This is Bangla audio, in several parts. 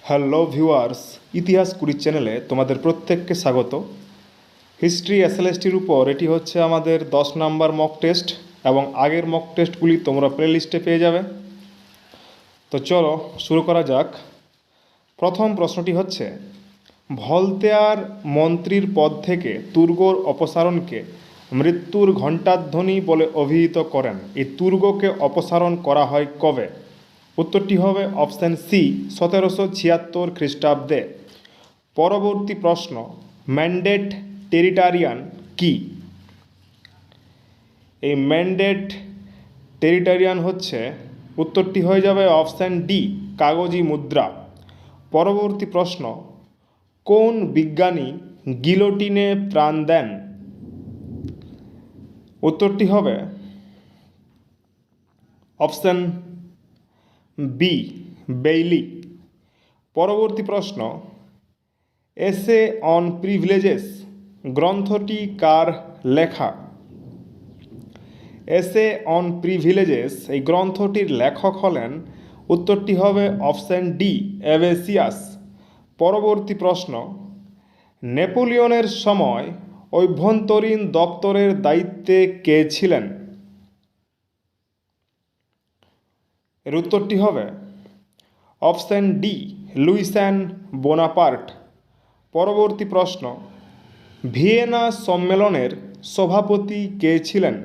হ্যালো ভিউয়ার্স, ইতিহাস কুড়ি চ্যানেলে তোমাদের প্রত্যেককে স্বাগত। হিস্ট্রি এসএলএসটির উপর এটি হচ্ছে আমাদের 10 নাম্বার মক টেস্ট এবং আগের মক টেস্টগুলি তোমরা প্লেলিস্টে পেয়ে যাবে। তো চলো শুরু করা যাক। প্রথম প্রশ্নটি হচ্ছে, ভলতেয়ার মন্ত্রীর পদ থেকে তুর্গর অপসারণকে মৃত্যুর ঘণ্টাধ্বনি বলে অভিহিত করেন। এই তুর্গকে অপসারণ করা হয় কবে? উত্তরটি হবে অপশান সি, 1776 খ্রিস্টাব্দে। পরবর্তী প্রশ্ন, ম্যান্ডেট টেরিটারিয়ান কি? এই ম্যান্ডেট টেরিটারিয়ান হচ্ছে, উত্তরটি হয়ে যাবে অপশান ডি, কাগজি মুদ্রা। পরবর্তী প্রশ্ন, কোন বিজ্ঞানী গিলোটিনে প্রাণ দেন? উত্তরটি হবে অপশান বি, বেইলি। পরবর্তী প্রশ্ন, এসে অন প্রিভিলেজেস গ্রন্থটি কার লেখা? এসে অন প্রিভিলেজেস এই গ্রন্থটির লেখক হলেন, উত্তরটি হবে অপশান ডি, এভেসিয়াস। পরবর্তী প্রশ্ন, নেপোলিয়নের সময় অভ্যন্তরীণ দপ্তরের দায়িত্বে কে ছিলেন? এর উত্তরটি হবে অপশান ডি, লুইস বোনাপার্ট। পরবর্তী প্রশ্ন, ভিয়েনা সম্মেলনের সভাপতি কে ছিলেন?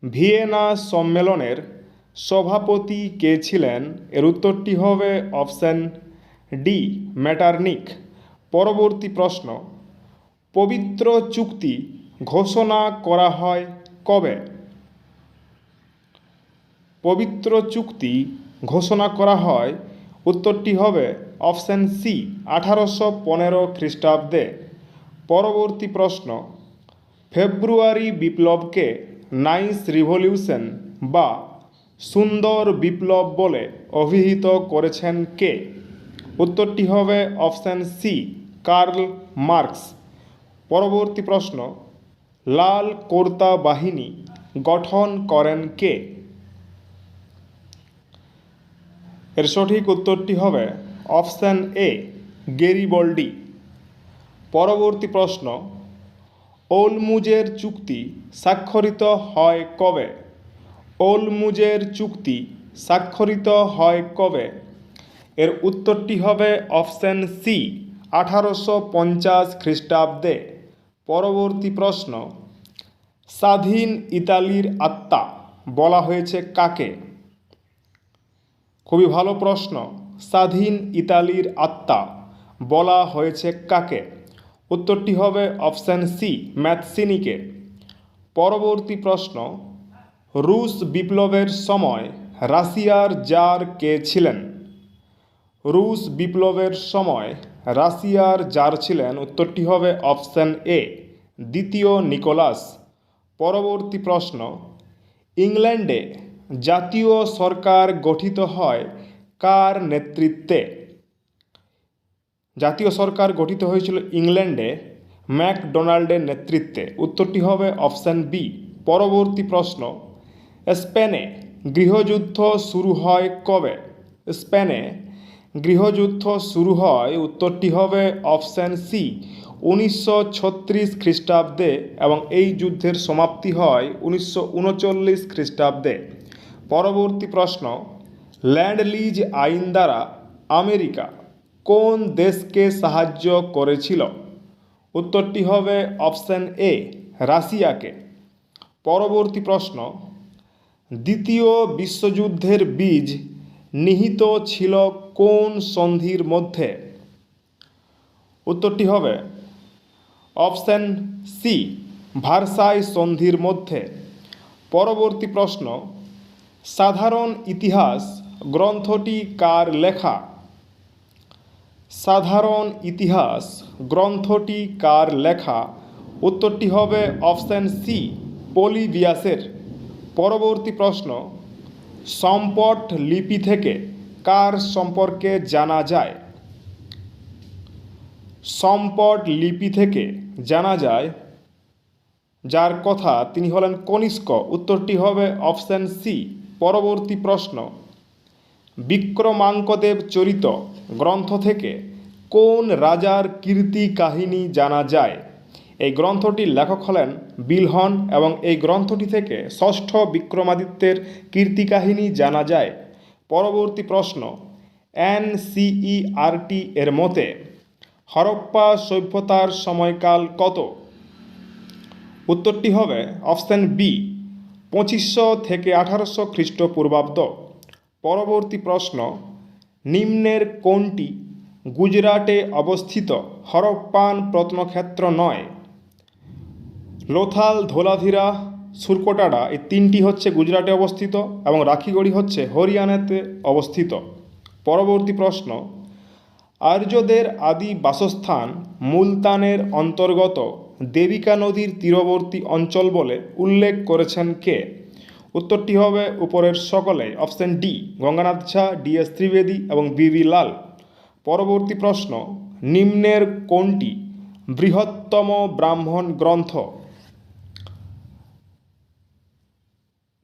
ভিয়েনা সম্মেলনের সভাপতি কে ছিলেন? এর উত্তরটি হবে অপশান ডি, মেটারনিখ। পরবর্তী প্রশ্ন, পবিত্র চুক্তি ঘোষণা করা হয় কবে? পবিত্র চুক্তি ঘোষণা করা হয়, উত্তরটি হবে অপশান সি, 1815 খ্রিস্টাব্দে। পরবর্তী প্রশ্ন, ফেব্রুয়ারি বিপ্লবকে নাইস রিভলিউশন বা সুন্দর বিপ্লব বলে অভিহিত করেছেন কে? উত্তরটি হবে অপশান সি, কার্ল মার্কস। পরবর্তী প্রশ্ন, লাল কোর্তা বাহিনী গঠন করেন কে? এর সঠিক উত্তরটি হবে অপশান এ, গেরিবল্ডি। পরবর্তী প্রশ্ন, ওলমুজের চুক্তি স্বাক্ষরিত হয় কবে? ওলমুজের চুক্তি স্বাক্ষরিত হয় কবে? এর উত্তরটি হবে অপশান সি, 1850 খ্রিস্টাব্দে। পরবর্তী প্রশ্ন, স্বাধীন ইতালির আত্মা বলা হয়েছে কাকে? খুবই ভালো প্রশ্ন। স্বাধীন ইতালির আত্মা বলা হয়েছে কাকে? উত্তরটি হবে অপশান সি, ম্যাথসিনিকে। পরবর্তী প্রশ্ন, রুশ বিপ্লবের সময় রাশিয়ার জার কে ছিলেন? রুশ বিপ্লবের সময় রাশিয়ার জার ছিলেন, উত্তরটি হবে অপশান এ, দ্বিতীয় নিকোলাস। পরবর্তী প্রশ্ন, ইংল্যান্ডে জাতীয় সরকার গঠিত হয় কার নেতৃত্বে? জাতীয় সরকার গঠিত হয়েছিল ইংল্যান্ডে ম্যাকডোনাল্ডের নেতৃত্বে, উত্তরটি হবে অপশান বি। পরবর্তী প্রশ্ন, স্পেনে গৃহযুদ্ধ শুরু হয় কবে? স্পেনে গৃহযুদ্ধ শুরু হয়, উত্তরটি হবে অপশান সি, 1936 খ্রিস্টাব্দে এবং এই যুদ্ধের সমাপ্তি হয় 1939 খ্রিস্টাব্দে। পরবর্তী প্রশ্ন, ল্যান্ড লিজ আইন দ্বারা আমেরিকা কোন দেশকে সাহায্য করেছিল? উত্তরটি হবে অপশান এ, রাশিয়াকে। পরবর্তী প্রশ্ন, দ্বিতীয় বিশ্বযুদ্ধের বীজ নিহিত ছিল কোন সন্ধির মধ্যে? উত্তরটি হবে অপশান সি, ভার্সাই সন্ধির মধ্যে। পরবর্তী প্রশ্ন, সাধারণ ইতিহাস গ্রন্থটি কার লেখা? সাধারণ ইতিহাস গ্রন্থটি কার লেখা? উত্তরটি হবে অপশান সি, পলিবিয়াসের। পরবর্তী প্রশ্ন, সম্পট লিপি থেকে কার সম্পর্কে জানা যায়? সম্পট লিপি থেকে জানা যায় যার কথা তিনি হলেন কনিষ্ক, উত্তরটি হবে অপশান সি। পরবর্তী প্রশ্ন, বিক্রমাঙ্কদেব চরিত গ্রন্থ থেকে কোন রাজার কীর্তি কাহিনী জানা যায়? এই গ্রন্থটির লেখক হলেন বিলহন এবং এই গ্রন্থটি থেকে ষষ্ঠ বিক্রমাদিত্যের কীর্তি কাহিনী জানা যায়। পরবর্তী প্রশ্ন, এনসিইআরটি এর মতে হরপ্পা সভ্যতার সময়কাল কত? উত্তরটি হবে অপশান বি, 2500 থেকে 1800 খ্রিস্টপূর্বাব্দ। পরবর্তী প্রশ্ন, নিম্নের কোনটি গুজরাটে অবস্থিত হরপ্পান প্রত্নক্ষেত্র নয়? লোথাল, ধোলাভিরা, সুরকোটাডা এই তিনটি হচ্ছে গুজরাটে অবস্থিত এবং রাখিগড়ি হচ্ছে হরিয়ানাতে অবস্থিত। পরবর্তী প্রশ্ন, আর্যদের আদি বাসস্থান মুলতানের অন্তর্গত দেবিকা নদীর তীরবর্তী অঞ্চল বলে উল্লেখ করেছেন কে? উত্তরটি হবে উপরের সকলেই, অপশন ডি গঙ্গানাথ ঝা, ডিএস ত্রিবেদী এবং বিবি লাল। পরবর্তী প্রশ্ন, নিম্নের কোনটি বৃহত্তম ব্রাহ্মণ গ্রন্থ?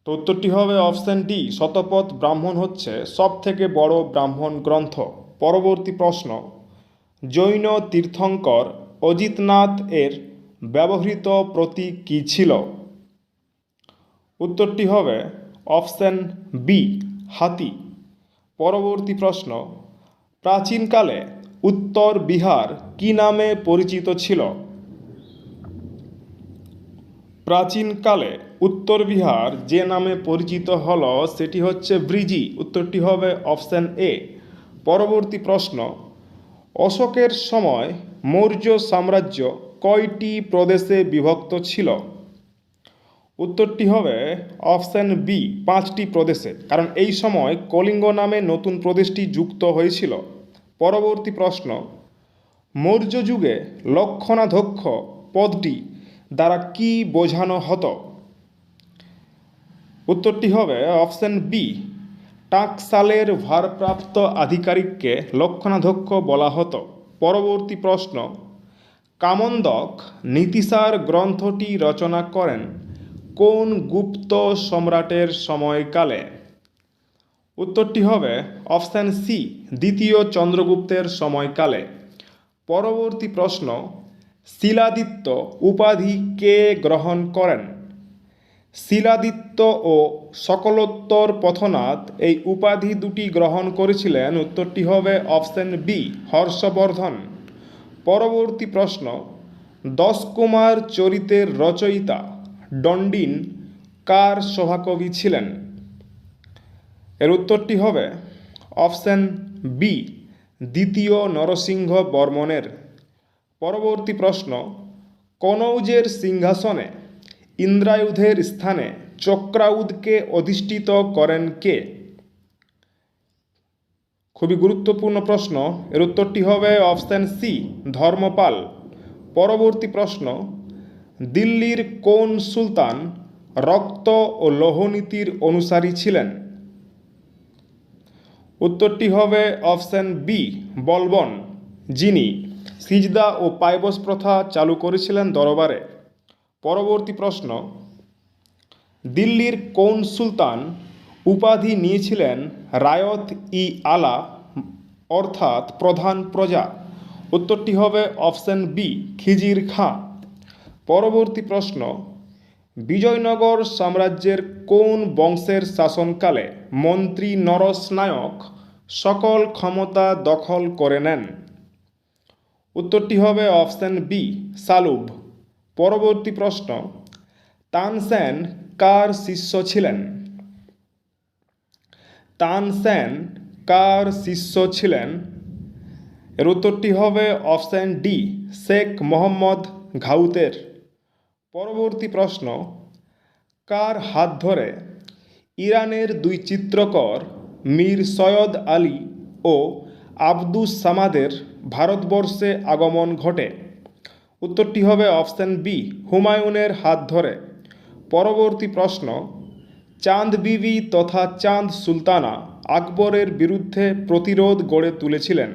তো উত্তরটি হবে অপশন ডি শতপথ ব্রাহ্মণ হচ্ছে সব থেকে বড় ব্রাহ্মণ গ্রন্থ। পরবর্তী প্রশ্ন, জৈন তীর্থঙ্কর অজিতনাথ এর ব্যবহৃত প্রতীক কী ছিল? উত্তরটি হবে অপশন বি হাতি। পরবর্তী প্রশ্ন, প্রাচীনকালে উত্তর বিহার কী নামে পরিচিত ছিল? প্রাচীনকালে উত্তর বিহার যে নামে পরিচিত হলো সেটি হচ্ছে ব্রিজি। উত্তরটি হবে অপশন এ। পরবর্তী প্রশ্ন, অশোকের সময় মৌর্য সাম্রাজ্য কয়টি প্রদেশে বিভক্ত ছিল? উত্তরটি হবে অপশন বি 5টি প্রদেশে, কারণ এই সময় কলিঙ্গ নামে নতুন প্রদেশটি যুক্ত হয়েছিল। পরবর্তী প্রশ্ন, মৌর্য যুগে লক্ষণাধ্যক্ষ পদটি দ্বারা কি বোঝানো হতো? উত্তরটি হবে অপশন বি টাকসালের ভারপ্রাপ্ত আধিকারিককে লক্ষণাধ্যক্ষ বলা হতো। পরবর্তী প্রশ্ন, কামন্দক নীতিসার গ্রন্থটি রচনা করেন কোন গুপ্ত সম্রাটের সময়কালে? উত্তরটি হবে অপশান সি দ্বিতীয় চন্দ্রগুপ্তের সময়কালে। পরবর্তী প্রশ্ন, শিলাদিত্য উপাধি কে গ্রহণ করেন? শিলাদিত্য ও সকলোত্তর পথনাথ এই উপাধি দুটি গ্রহণ করেছিলেন। উত্তরটি হবে অপশান বি হর্ষবর্ধন। পরবর্তী প্রশ্ন, 10 কুমার চরিতের রচয়িতা দণ্ডিন কার সভাকবি ছিলেন? এর উত্তরটি হবে অপশান বি দ্বিতীয় নরসিংহ বর্মনের। পরবর্তী প্রশ্ন, কনৌজের সিংহাসনে ইন্দ্রায়ুধের স্থানে চক্রায়ুধকে অধিষ্ঠিত করেন কে? খুবই গুরুত্বপূর্ণ প্রশ্ন। এর উত্তরটি হবে অপশান সি ধর্মপাল। পরবর্তী প্রশ্ন, দিল্লির কোন সুলতান রক্ত ও লৌহনীতির অনুসারী ছিলেন? উত্তরটি হবে অপশান বি বলবন, যিনি সিজদা ও পায়বস প্রথা চালু করেছিলেন দরবারে। পরবর্তী প্রশ্ন, দিল্লির কোন সুলতান উপাধি নিয়েছিলেন রায়ত ই আলা অর্থাৎ প্রধান প্রজা? উত্তরটি হবে অপশান বি খিজির খাঁ। পরবর্তী প্রশ্ন, বিজয়নগর সাম্রাজ্যের কোন বংশের শাসনকালে মন্ত্রী নরস নায়ক সকল ক্ষমতা দখল করে নেন? উত্তরটি হবে অপশান বি সালুব। পরবর্তী প্রশ্ন, তানসেন কার শিষ্য ছিলেন? তানসেন কার শিষ্য ছিলেন? এর উত্তরটি হবে অপশান ডি শেখ মোহাম্মদ ঘাউতের। পরবর্তী প্রশ্ন, কার হাত ধরে ইরানের 2 চিত্রকর মীর সৈয়দ আলী ও আব্দুস সামাদের ভারতবর্ষে আগমন ঘটে? উত্তরটি হবে অপশান বি হুমায়ুনের হাত ধরে। পরবর্তী প্রশ্ন, চাঁদ বিবি তথা চাঁদ সুলতানা আকবরের বিরুদ্ধে প্রতিরোধ গড়ে তুলেছিলেন।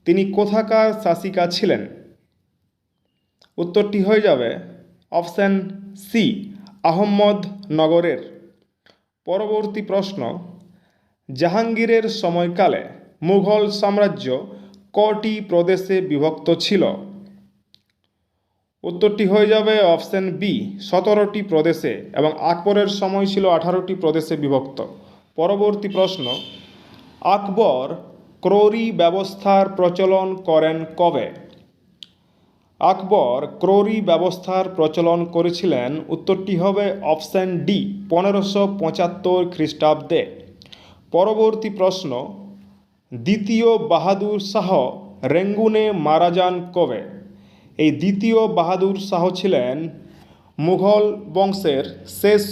তিনি কোথাকার শাসিকা ছিলেন? উত্তরটি হয়ে যাবে অপশান সি আহম্মদনগরের। পরবর্তী প্রশ্ন, জাহাঙ্গীরের সময়কালে মুঘল সাম্রাজ্য কটি প্রদেশে বিভক্ত ছিল? উত্তরটি হয়ে যাবে অপশন বি 17টি প্রদেশে, এবং আকবরের সময় ছিল 18টি প্রদেশে বিভক্ত। পরবর্তী প্রশ্ন, আকবর ক্রোরি ব্যবস্থার প্রচলন করেন কবে? আকবর ক্রোরি ব্যবস্থার প্রচলন করেছিলেন, উত্তরটি হবে অপশন ডি 1575 খ্রিস্টাব্দে। পরবর্তী প্রশ্ন, দ্বিতীয় বাহাদুর শাহ রেঙ্গুনে মারা যান কবে? এই দ্বিতীয় বাহাদুর শাহ ছিলেন মুঘল বংশের শেষ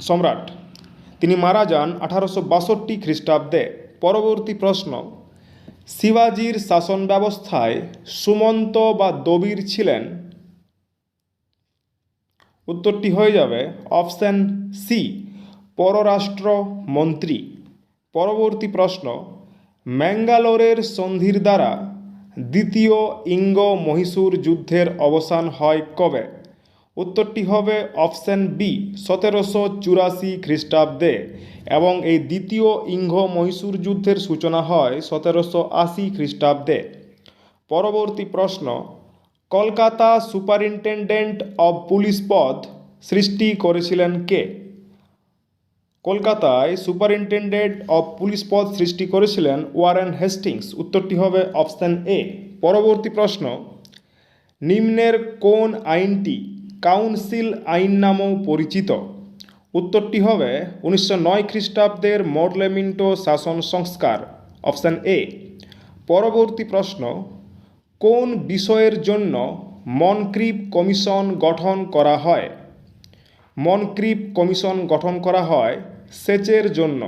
সম্রাট। তিনি মারা যান 1862 খ্রিস্টাব্দে। পরবর্তী প্রশ্ন, শিবাজির শাসন ব্যবস্থায় সুমন্ত বা দবির ছিলেন? উত্তরটি হয়ে যাবে অপশন সি পররাষ্ট্র মন্ত্রী। পরবর্তী প্রশ্ন, ম্যাঙ্গালোরের সন্ধির দ্বারা দ্বিতীয় ইঙ্গ মহীশূর যুদ্ধের অবসান হয় কবে? উত্তরটি হবে অপশন বি 1784 খ্রিস্টাব্দে, এবং এই দ্বিতীয় ইঙ্গ মহীশূর যুদ্ধের সূচনা হয় 1780 খ্রিস্টাব্দে। পরবর্তী প্রশ্ন, কলকাতা সুপারিনটেনডেন্ট অব পুলিশ পদ সৃষ্টি করেছিলেন কে? কলকাতায় সুপারিনটেনডেন্ট অব পুলিশ পদ সৃষ্টি করেছিলেন ওয়ারেন হেস্টিংস। উত্তরটি হবে অপশন এ। পরবর্তী প্রশ্ন, নিম্নের কোন আইনটি কাউন্সিল আইন নামেও পরিচিত? উত্তরটি হবে 1909 খ্রিস্টাব্দের মরলেমিন্টো শাসন সংস্কার, অপশন এ। পরবর্তী প্রশ্ন, কোন বিষয়ের জন্য মনক্রিফ কমিশন গঠন করা হয়? মনক্রিফ কমিশন গঠন করা হয় সেচের জন্য।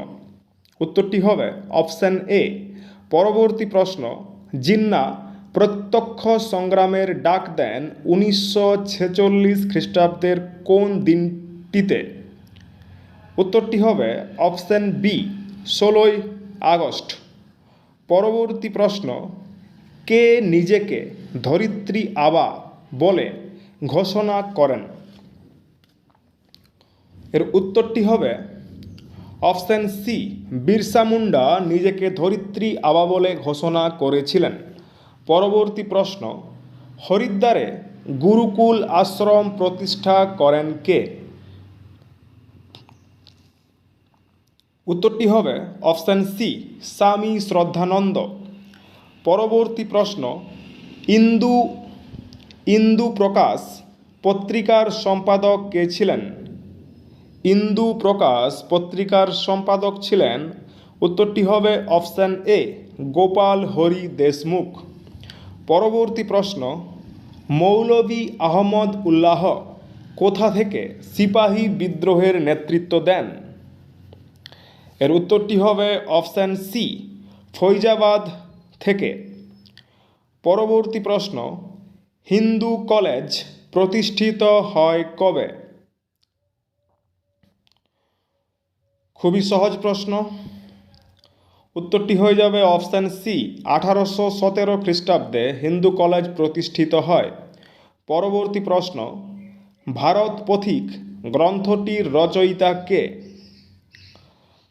উত্তরটি হবে অপশন এ। পরবর্তী প্রশ্ন, জিন্না প্রত্যক্ষ সংগ্রামের ডাক দেন 1946 খ্রিস্টাব্দের কোন দিনটিতে? উত্তরটি হবে অপশন বি 16ই আগস্ট। পরবর্তী প্রশ্ন, কে নিজেকে ধরিত্রী আবা বলে ঘোষণা করেন? এর উত্তরটি হবে অপশন সি বিরসা মুন্ডা নিজেকে ধরিত্রী আবা বলে ঘোষণা করেছিলেন। পরবর্তী প্রশ্ন, হরিদ্বারে গুরুকুল আশ্রম প্রতিষ্ঠা করেন কে? উত্তরটি হবে অপশন সি স্বামী শ্রদ্ধানন্দ। পরবর্তী প্রশ্ন, ইন্দু প্রকাশ পত্রিকার সম্পাদক কে ছিলেন? ইন্দু প্রকাশ পত্রিকার সম্পাদক ছিলেন, উত্তরটি হবে অপশন এ গোপাল হরি দেশমুখ। পরবর্তী প্রশ্ন, মৌলভী আহমদ উল্লাহ কোথা থেকে সিপাহী বিদ্রোহের নেতৃত্ব দেন? এর উত্তরটি হবে অপশন সি ফৈজাবাদ থেকে। পরবর্তী প্রশ্ন, হিন্দু কলেজ প্রতিষ্ঠিত হয় কবে? খুবই সহজ প্রশ্ন, উত্তরটি হয়ে যাবে অপশান সি 1817 খ্রিস্টাব্দে হিন্দু কলেজ প্রতিষ্ঠিত হয়। পরবর্তী প্রশ্ন, ভারত পথিক গ্রন্থটির রচয়িতা কে?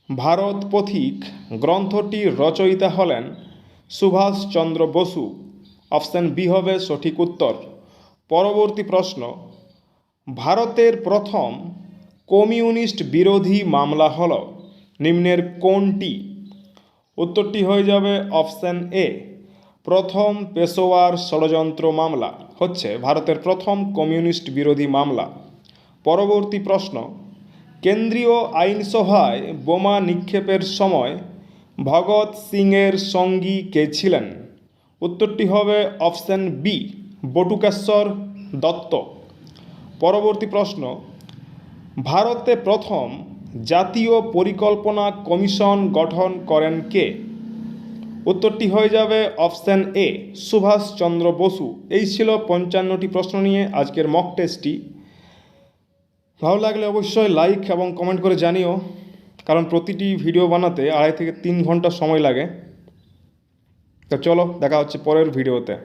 ভারত পথিক গ্রন্থটির রচয়িতা হলেন সুভাষচন্দ্র বসু। অপশান বি হবে সঠিক উত্তর। পরবর্তী প্রশ্ন, ভারতের প্রথম কমিউনিস্ট বিরোধী মামলা হল নিম্নের কোনটি? উত্তরটি হয়ে যাবে অপশান এ প্রথম পেশোয়ার ষড়যন্ত্র মামলা হচ্ছে ভারতের প্রথম কমিউনিস্ট বিরোধী মামলা। পরবর্তী প্রশ্ন, কেন্দ্রীয় আইনসভায় বোমা নিক্ষেপের সময় ভগৎ সিংয়ের সঙ্গী কে ছিলেন? উত্তরটি হবে অপশান বি বটুকেশ্বর দত্ত। পরবর্তী প্রশ্ন, ভারতে প্রথম জাতীয় পরিকল্পনা কমিশন গঠন করেন কে? উত্তরটি হয়ে যাবে অপশান এ সুভাষচন্দ্র বসু। এই ছিল 55টি প্রশ্ন নিয়ে আজকের মক টেস্টটি। ভালো লাগলে অবশ্যই লাইক এবং কমেন্ট করে জানিও, কারণ প্রতিটি ভিডিও বানাতে 2.5 থেকে 3 ঘন্টা সময় লাগে। তো চলো, দেখা হচ্ছে পরের ভিডিওতে।